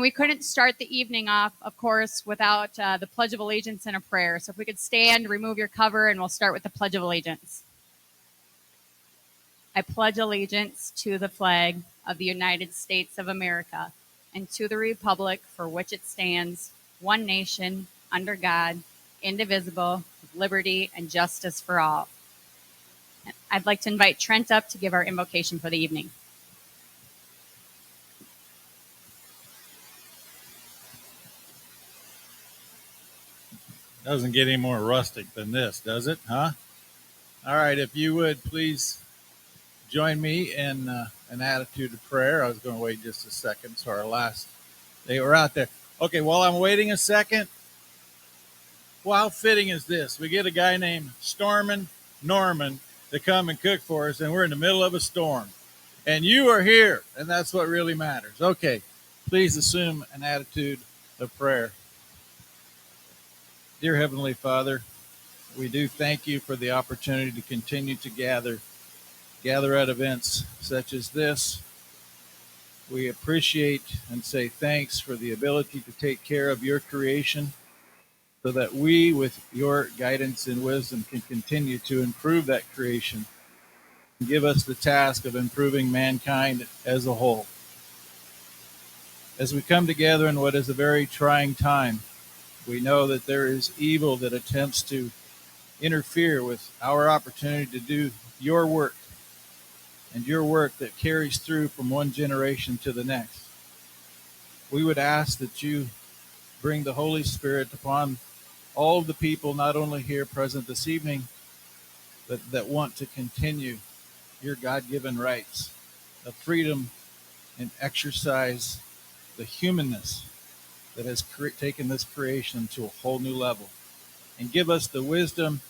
we couldn't start the evening off, of course, without the Pledge of Allegiance and a prayer. So if we could stand, remove your cover, and we'll start with the Pledge of Allegiance. I pledge allegiance to the flag of the United States of America and to the republic for which it stands, one nation, under God, indivisible, with liberty and justice for all. I'd like to invite Trent up to give our invocation for the evening. Doesn't get any more rustic than this, does it? Huh? All right, if you would please join me in an attitude of prayer. I was going to wait just a second, so our last they were out there. Okay, while I'm waiting a second, well, how fitting is this? We get a guy named Stormin' Norman to come and cook for us, and we're in the middle of a storm. And you are here, and that's what really matters. Okay, please assume an attitude of prayer. Dear Heavenly Father, we do thank you for the opportunity to continue to gather at events such as this. We appreciate and say thanks for the ability to take care of your creation so that we, with your guidance and wisdom, can continue to improve that creation and give us the task of improving mankind as a whole. As we come together in what is a very trying time, we know that there is evil that attempts to interfere with our opportunity to do your work, and your work that carries through from one generation to the next. We would ask that you bring the Holy Spirit upon all of the people, not only here present this evening, but that want to continue your God-given rights of freedom and exercise the humanness that has taken this creation to a whole new level. And give us the wisdom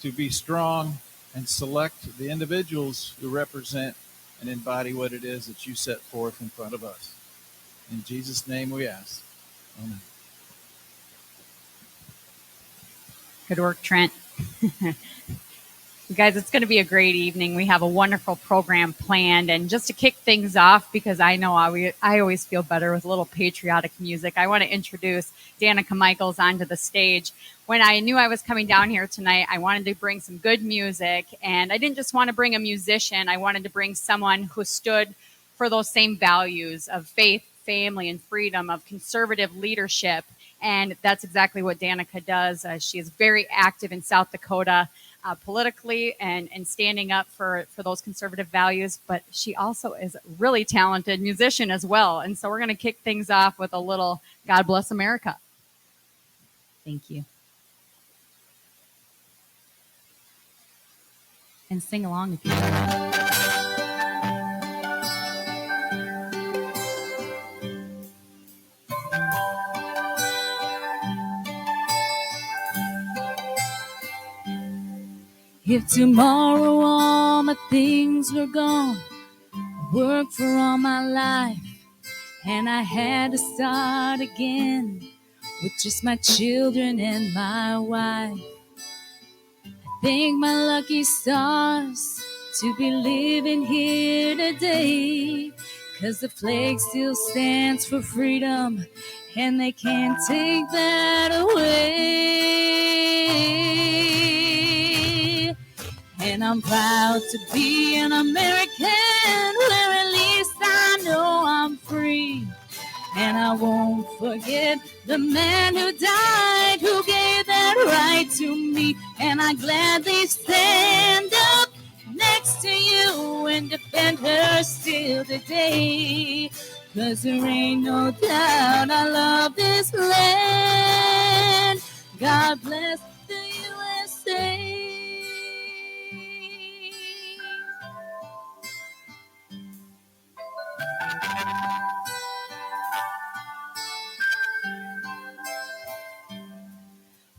to be strong and select the individuals who represent and embody what it is that you set forth in front of us. In Jesus' name we ask. Amen. Good work, Trent. You guys, it's going to be a great evening. We have a wonderful program planned. And just to kick things off, because I know I always feel better with a little patriotic music, I want to introduce Danica Michaels onto the stage. When I knew I was coming down here tonight, I wanted to bring some good music. And I didn't just want to bring a musician. I wanted to bring someone who stood for those same values of faith, family, and freedom, of conservative leadership. And that's exactly what Danica does. She is very active in South Dakota politically and standing up for those conservative values. But she also is a really talented musician as well. And so we're going to kick things off with a little God Bless America. Thank you. And sing along if you want. If tomorrow all my things were gone, I worked for all my life, and I had to start again with just my children and my wife. I thank my lucky stars to be living here today, 'cause the flag still stands for freedom, and they can't take that away. And I'm proud to be an American, where at least I know I'm free. And I won't forget the man who died, who gave that right to me. And I gladly stand up next to you and defend her still today. 'Cause there ain't no doubt I love this land. God bless the USA.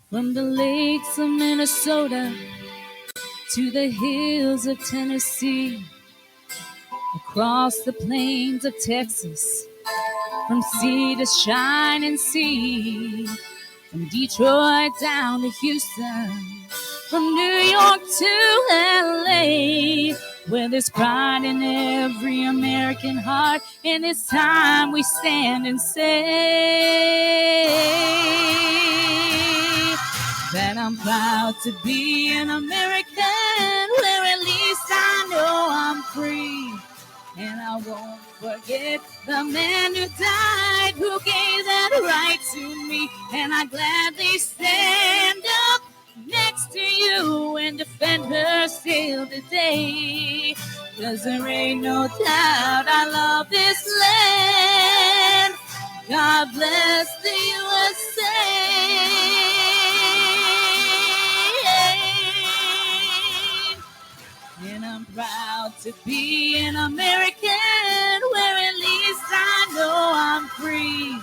From the lakes of Minnesota to the hills of Tennessee, across the plains of Texas, from sea to shining sea, from Detroit down to Houston, from New York to LA, where there's pride in every American heart. And it's time we stand and say that I'm proud to be an American, where at least I know I'm free. And I won't forget the man who died, who gave that right to me. And I gladly stand up next to you and defend her still today. 'Cause there ain't no doubt I love this land. God bless the USA. And I'm proud to be an American, where at least I know I'm free.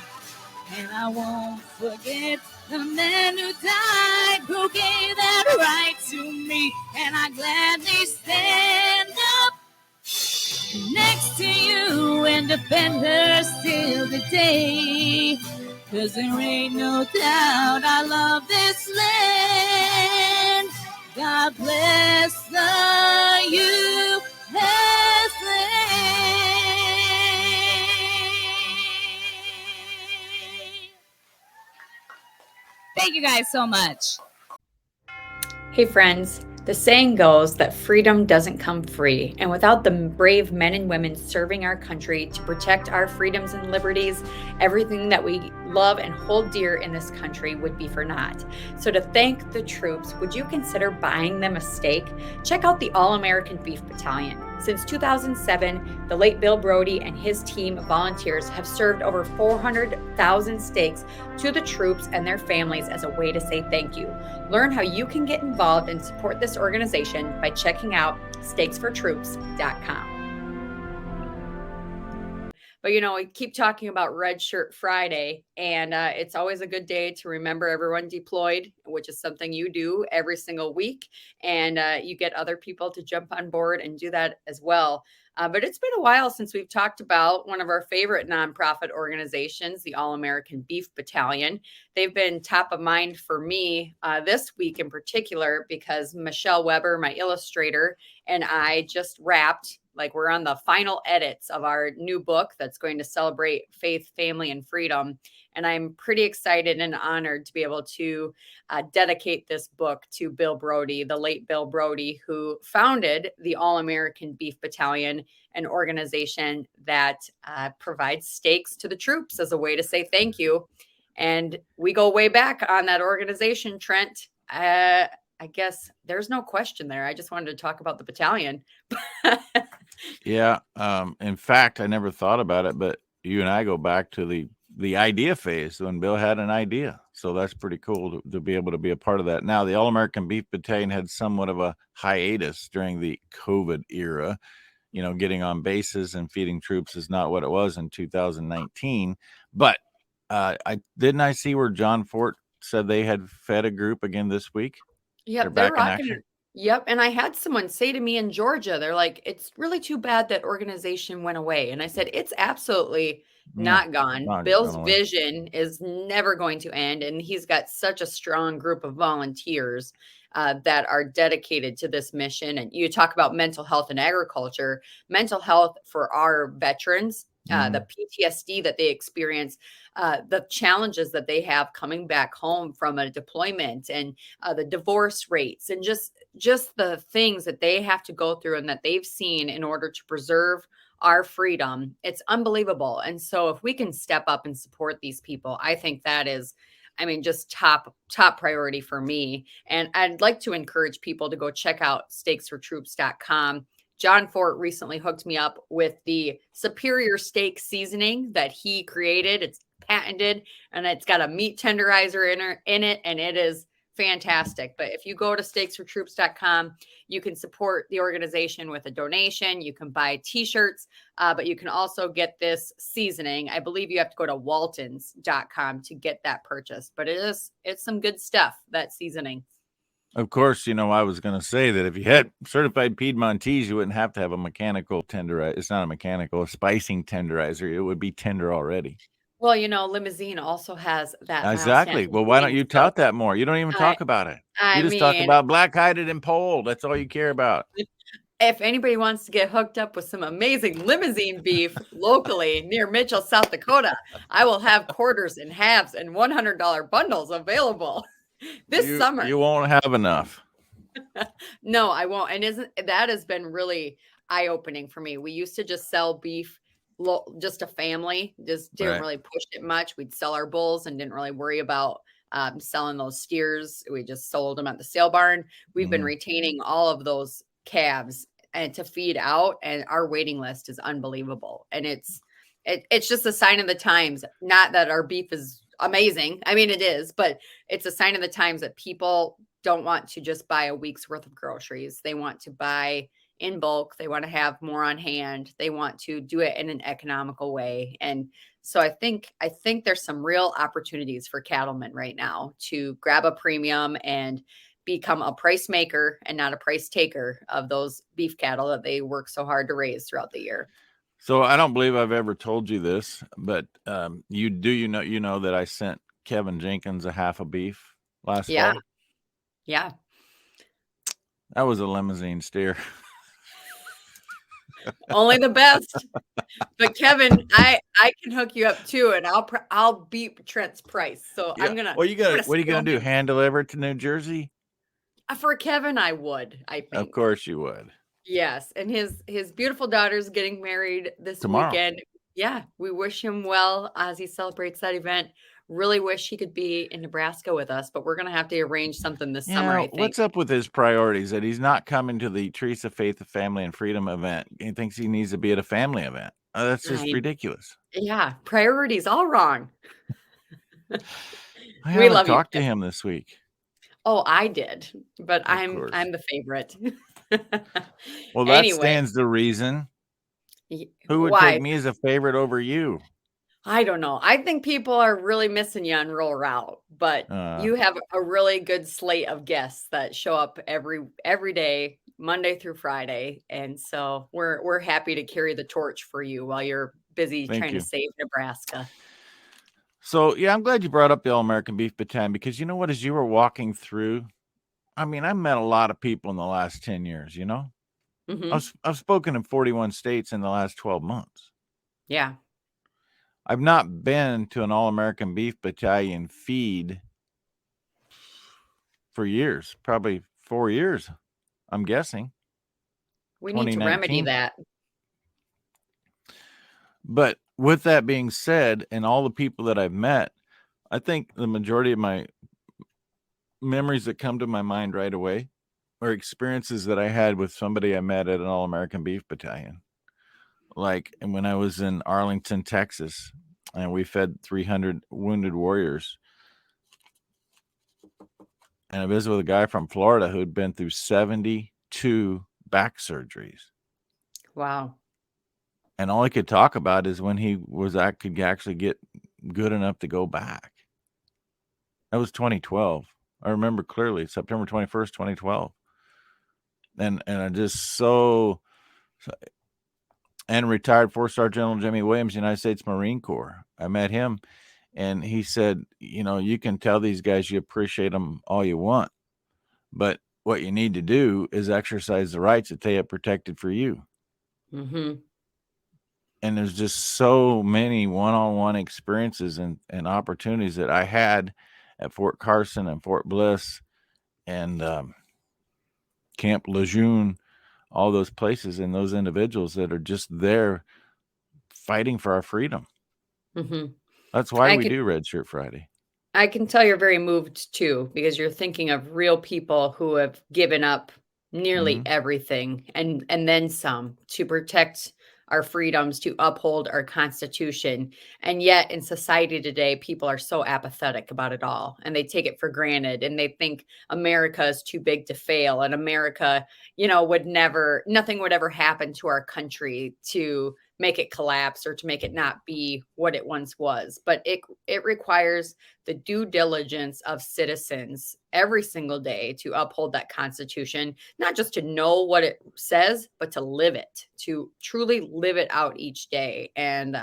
And I won't forget the man who died, who gave that right to me. And I gladly stand up next to you and defend her still today. 'Cause there ain't no doubt I love this land. God bless the USA. Thank you guys so much. Hey friends, the saying goes that freedom doesn't come free, and without the brave men and women serving our country to protect our freedoms and liberties, everything that we love and hold dear in this country would be for naught. So to thank the troops, would you consider buying them a steak? Check out the All-American Beef Battalion. Since 2007, the late Bill Broadie and his team of volunteers have served over 400,000 steaks to the troops and their families as a way to say thank you. Learn how you can get involved and support this organization by checking out steaksfortroops.com. But we keep talking about Red Shirt Friday, and it's always a good day to remember everyone deployed, which is something you do every single week. And you get other people to jump on board and do that as well. But it's been a while since we've talked about one of our favorite nonprofit organizations, the All-American Beef Battalion. They've been top of mind for me this week in particular, because Michelle Weber, my illustrator, and I just wrapped, we're on the final edits of our new book that's going to celebrate faith, family, and freedom. And I'm pretty excited and honored to be able to dedicate this book to Bill Broadie, the late Bill Broadie, who founded the All-American Beef Battalion, an organization that provides steaks to the troops as a way to say thank you. And we go way back on that organization, Trent. I guess there's no question there. I just wanted to talk about the battalion. Yeah. In fact, I never thought about it, but you and I go back to the idea phase when Bill had an idea. So that's pretty cool to be able to be a part of that. Now, the All-American Beef Battalion had somewhat of a hiatus during the COVID era. Getting on bases and feeding troops is not what it was in 2019. But I see where John Fort said they had fed a group again this week. Yep, they're rocking it. Yep. And I had someone say to me in Georgia, they're like, it's really too bad that organization went away. And I said, it's absolutely not gone. Bill's vision is never going to end. And he's got such a strong group of volunteers that are dedicated to this mission. And you talk about mental health and agriculture, mental health for our veterans, the PTSD that they experience, the challenges that they have coming back home from a deployment, and the divorce rates, and just the things that they have to go through and that they've seen in order to preserve our freedom. It's unbelievable. And so if we can step up and support these people, I think that is, just top priority for me. And I'd like to encourage people to go check out steaksfortroops.com. John Fort recently hooked me up with the superior steak seasoning that he created. It's patented, and it's got a meat tenderizer in it, and it is fantastic. But if you go to steaksfortroops.com, you can support the organization with a donation. You can buy t-shirts, but you can also get this seasoning. I believe you have to go to waltons.com to get that purchase, but it's some good stuff, that seasoning. Of course, I was going to say that if you had certified Piedmontese, you wouldn't have to have a mechanical tenderizer. It's not a mechanical, a spicing tenderizer. It would be tender already. Well, Limousine also has that. Exactly. Well, why don't you tout that more? You don't even talk about it. You just talk about black-hided and pole. That's all you care about. if anybody wants to get hooked up with some amazing limousine beef locally near Mitchell, South Dakota, I will have quarters and halves and $100 bundles available this summer. You won't have enough. No, I won't. And that has been really eye-opening for me. We used to just sell beef, just a family, just didn't really push it much. We'd sell our bulls and didn't really worry about selling those steers. We just sold them at the sale barn. We've been retaining all of those calves and to feed out, and our waiting list is unbelievable. And it's just a sign of the times. Not that our beef is amazing. I mean, it is, but it's a sign of the times that people don't want to just buy a week's worth of groceries. They want to buy in bulk. They want to have more on hand. They want to do it in an economical way. And so I think there's some real opportunities for cattlemen right now to grab a premium and become a price maker and not a price taker of those beef cattle that they work so hard to raise throughout the year. So I don't believe I've ever told you this, but you know that I sent Kevin Jenkins a half a beef last fall. Yeah. That was a limousine steer. Only the best. But Kevin, I can hook you up too, and I'll beat Trent's price. So I'm gonna. What are you gonna do? Hand deliver it to New Jersey? For Kevin, I would. I think. Of course you would. Yes, and his beautiful daughter's getting married this weekend. Yeah, we wish him well as he celebrates that event. Really wish he could be in Nebraska with us, but we're going to have to arrange something this summer, I think. What's up with his priorities that he's not coming to the Trees of Faith, Family, and Freedom event? He thinks he needs to be at a family event. That's just ridiculous. Yeah, priorities all wrong. I haven't talked to him this week. Oh, I did, but I'm the favorite. Well, that stands to reason. Who would take me as a favorite over you? I don't know. I think people are really missing you on Rural Route, but you have a really good slate of guests that show up every day, Monday through Friday, and so we're happy to carry the torch for you while you're busy trying to save Nebraska. So yeah, I'm glad you brought up the All-American Beef Battalion, because you know what? As you were walking through, I mean, I met a lot of people in the last 10 years. You know, I've spoken in 41 states in the last 12 months. Yeah. I've not been to an All-American Beef Battalion feed for years, probably 4 years, I'm guessing. We need to remedy that. But with that being said, and all the people that I've met, I think the majority of my memories that come to my mind right away are experiences that I had with somebody I met at an All-American Beef Battalion. Like, and when I was in Arlington, Texas, and we fed 300 wounded warriors. And I visited with a guy from Florida who had been through 72 back surgeries. Wow. And all he could talk about is when he could actually get good enough to go back. That was 2012. I remember clearly, September 21st, 2012. And I just and retired 4-star General Jimmy Williams, United States Marine Corps. I met him, and he said, you know, you can tell these guys you appreciate them all you want, but what you need to do is exercise the rights that they have protected for you. Mm-hmm. And there's just so many one-on-one experiences and opportunities that I had at Fort Carson and Fort Bliss and Camp Lejeune, all those places, and those individuals that are just there fighting for our freedom. Mm-hmm. That's why we do Red Shirt Friday. I can tell you're very moved too, because you're thinking of real people who have given up nearly everything and then some to protect our freedoms, to uphold our Constitution. And yet in society today, people are so apathetic about it all, and they take it for granted, and they think America is too big to fail, and America, you know, nothing would ever happen to our country to make it collapse or to make it not be what it once was. But it requires the due diligence of citizens every single day to uphold that Constitution, not just to know what it says, but to live it, to truly live it out each day. And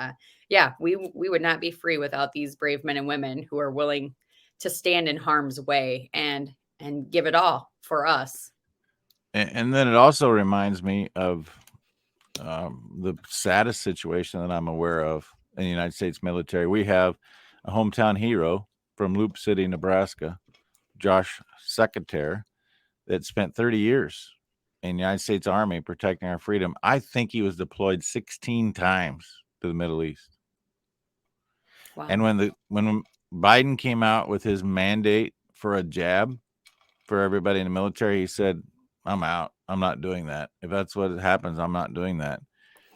we would not be free without these brave men and women who are willing to stand in harm's way and give it all for us. And then it also reminds me of the saddest situation that I'm aware of in the United States military. We have a hometown hero from Loop City, Nebraska, Josh Secretary, that spent 30 years in the United States Army protecting our freedom. I think he was deployed 16 times to the Middle East. Wow. And when Biden came out with his mandate for a jab for everybody in the military, he said, I'm out. I'm not doing that. If that's what happens, I'm not doing that.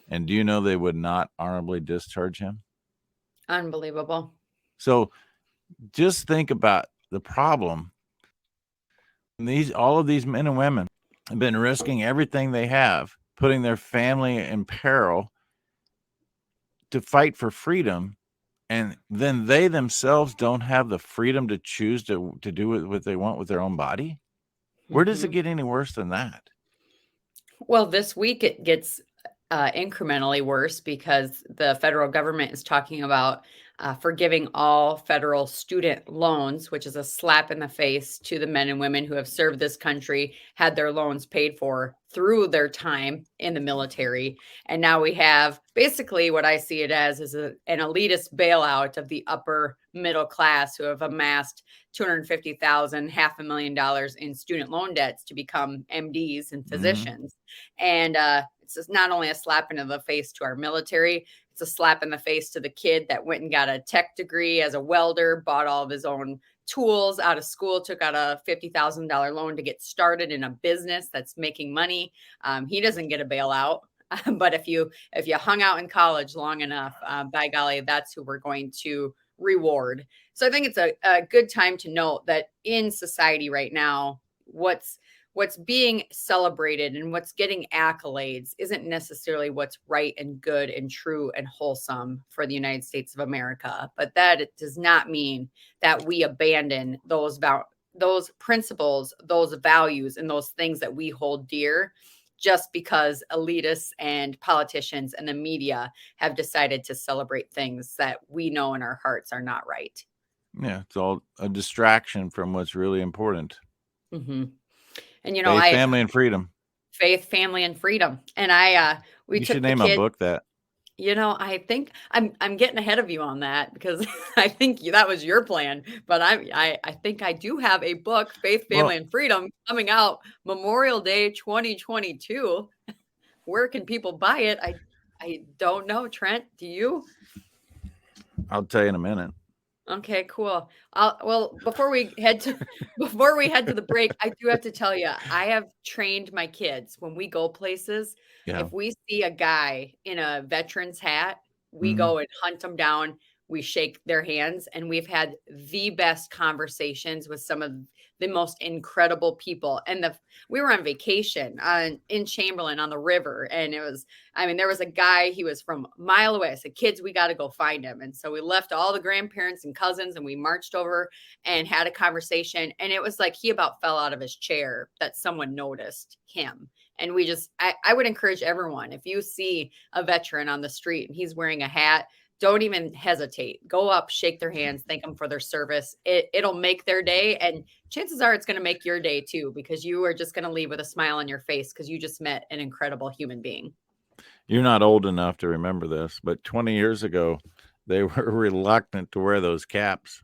And do you know they would not honorably discharge him? Unbelievable. So just think about the problem. All of these men and women have been risking everything they have, putting their family in peril to fight for freedom. And then they themselves don't have the freedom to choose to do what they want with their own body. Where does it get any worse than that? Well, this week it gets incrementally worse because the federal government is talking about forgiving all federal student loans, which is a slap in the face to the men and women who have served this country, had their loans paid for through their time in the military. And now we have basically what I see it as is an elitist bailout of the upper middle class who have amassed $250,000, $500,000 in student loan debts to become MDs and physicians. And it's just not only a slap into the face to our military, it's a slap in the face to the kid that went and got a tech degree as a welder, bought all of his own tools out of school, took out a $50,000 loan to get started in a business that's making money. He doesn't get a bailout. But if you hung out in college long enough, by golly, that's who we're going to reward. So I think it's a good time to note that in society right now, what's being celebrated and what's getting accolades isn't necessarily what's right and good and true and wholesome for the United States of America. But that it does not mean that we abandon those principles, those values, and those things that we hold dear just because elitists and politicians and the media have decided to celebrate things that we know in our hearts are not right. Yeah, it's all a distraction from what's really important. Mm-hmm. And faith, family, and freedom. Faith, family, and freedom. And you should name a book that. I think I'm getting ahead of you on that because I think that was your plan. But I think I do have a book, Faith, Family, and Freedom, coming out Memorial Day 2022. Where can people buy it? I don't know, Trent. Do you? I'll tell you in a minute. Okay, cool. Well, before we head to the break, I do have to tell you, I have trained my kids when we go places. Yeah. If we see a guy in a veteran's hat, we go and hunt them down. We shake their hands, and we've had the best conversations with some of the most incredible people. And we were on vacation in Chamberlain on the river, and there was a guy, he was from a mile away. I said, kids, we got to go find him. And so we left all the grandparents and cousins, and we marched over and had a conversation. And it was like he about fell out of his chair that someone noticed him. And I would encourage everyone, if you see a veteran on the street and he's wearing a hat, don't even hesitate. Go up, shake their hands, thank them for their service. It'll make their day. And chances are it's going to make your day too, because you are just going to leave with a smile on your face because you just met an incredible human being. You're not old enough to remember this, but 20 years ago, they were reluctant to wear those caps.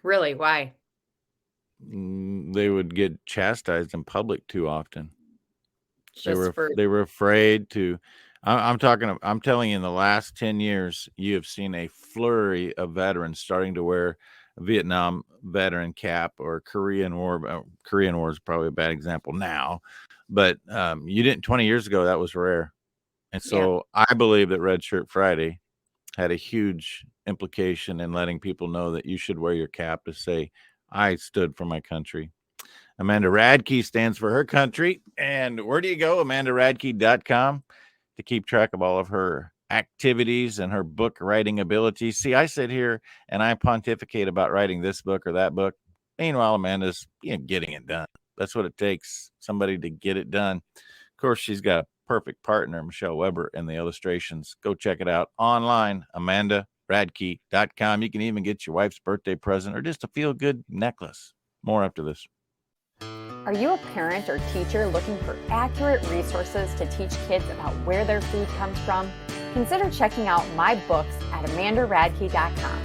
Really? Why? They would get chastised in public too often. They were afraid to. I'm telling you, in the last 10 years, you have seen a flurry of veterans starting to wear a Vietnam veteran cap or Korean War. Korean War is probably a bad example now, but you didn't 20 years ago. That was rare. And so I believe that Red Shirt Friday had a huge implication in letting people know that you should wear your cap to say, I stood for my country. Amanda Radke stands for her country. And where do you go? AmandaRadke.com. to keep track of all of her activities and her book writing abilities. See, I sit here and I pontificate about writing this book or that book. Meanwhile, Amanda's getting it done. That's what it takes, somebody to get it done. Of course, she's got a perfect partner, Michelle Weber, in the illustrations. Go check it out online, AmandaRadke.com. You can even get your wife's birthday present or just a feel-good necklace. More after this. Are you a parent or teacher looking for accurate resources to teach kids about where their food comes from? Consider checking out my books at amandaradke.com.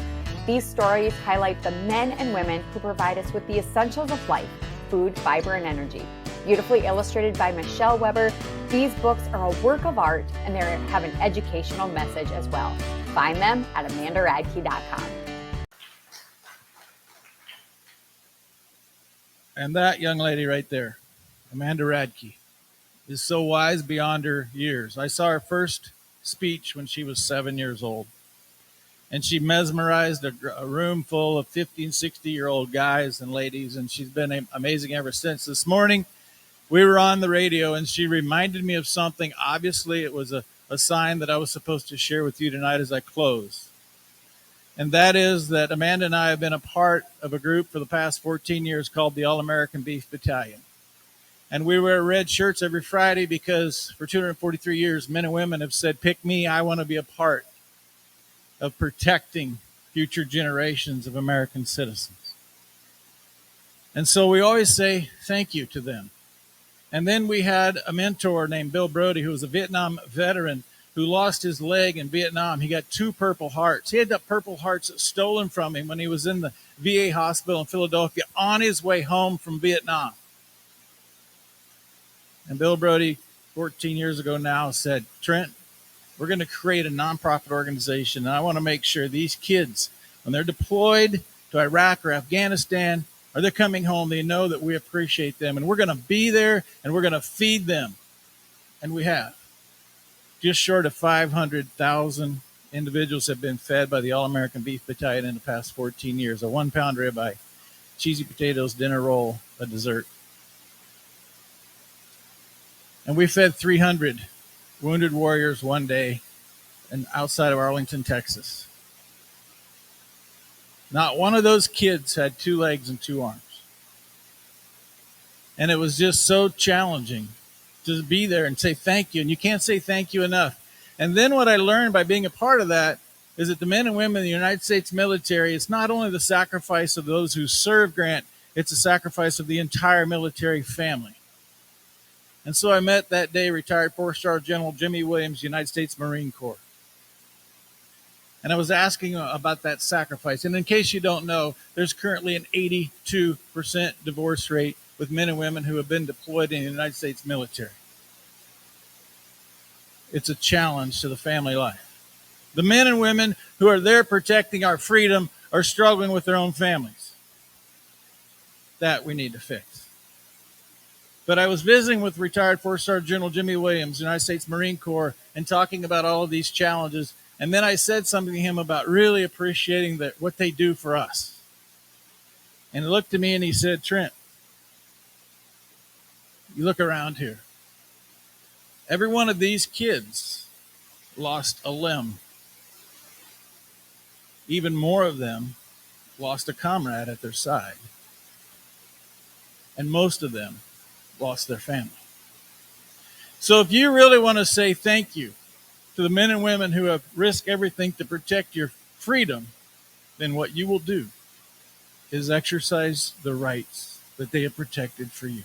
These stories highlight the men and women who provide us with the essentials of life, food, fiber, and energy. Beautifully illustrated by Michelle Weber, these books are a work of art and they have an educational message as well. Find them at amandaradke.com. And that young lady right there, Amanda Radke, is so wise beyond her years. I saw her first speech when she was 7 years old. And she mesmerized a room full of 50 and 60-year-old guys and ladies, and she's been amazing ever since. This morning, we were on the radio, and she reminded me of something. Obviously, it was a sign that I was supposed to share with you tonight as I close. And that is that Amanda and I have been a part of a group for the past 14 years called the All-American Beef Battalion. And we wear red shirts every Friday because for 243 years, men and women have said, pick me, I want to be a part of protecting future generations of American citizens. And so we always say thank you to them. And then we had a mentor named Bill Broadie, who was a Vietnam veteran who lost his leg in Vietnam. He got 2 Purple Hearts. He had the Purple Hearts stolen from him when he was in the VA hospital in Philadelphia on his way home from Vietnam. And Bill Broadie, 14 years ago now, said, Trent, we're going to create a nonprofit organization, and I want to make sure these kids, when they're deployed to Iraq or Afghanistan, or they're coming home, they know that we appreciate them, and we're going to be there, and we're going to feed them. And we have. Just short of 500,000 individuals have been fed by the All-American Beef Battalion in the past 14 years. A 1-pound ribeye, cheesy potatoes, dinner roll, a dessert. And we fed 300 wounded warriors one day and outside of Arlington, Texas. Not one of those kids had 2 legs and 2 arms. And it was just so challenging to be there and say thank you. And you can't say thank you enough. And then what I learned by being a part of that is that the men and women in the United States military, it's not only the sacrifice of those who serve, Grant, it's a sacrifice of the entire military family. And so I met that day retired 4-star General Jimmy Williams, United States Marine Corps. And I was asking about that sacrifice. And in case you don't know, there's currently an 82% divorce rate with men and women who have been deployed in the United States military. It's a challenge to the family life. The men and women who are there protecting our freedom are struggling with their own families. That we need to fix. But I was visiting with retired 4-star General Jimmy Williams, United States Marine Corps, and talking about all of these challenges. And then I said something to him about really appreciating what they do for us. And he looked at me and he said, Trent, you look around here. Every one of these kids lost a limb. Even more of them lost a comrade at their side. And most of them lost their family. So if you really want to say thank you to the men and women who have risked everything to protect your freedom, then what you will do is exercise the rights that they have protected for you.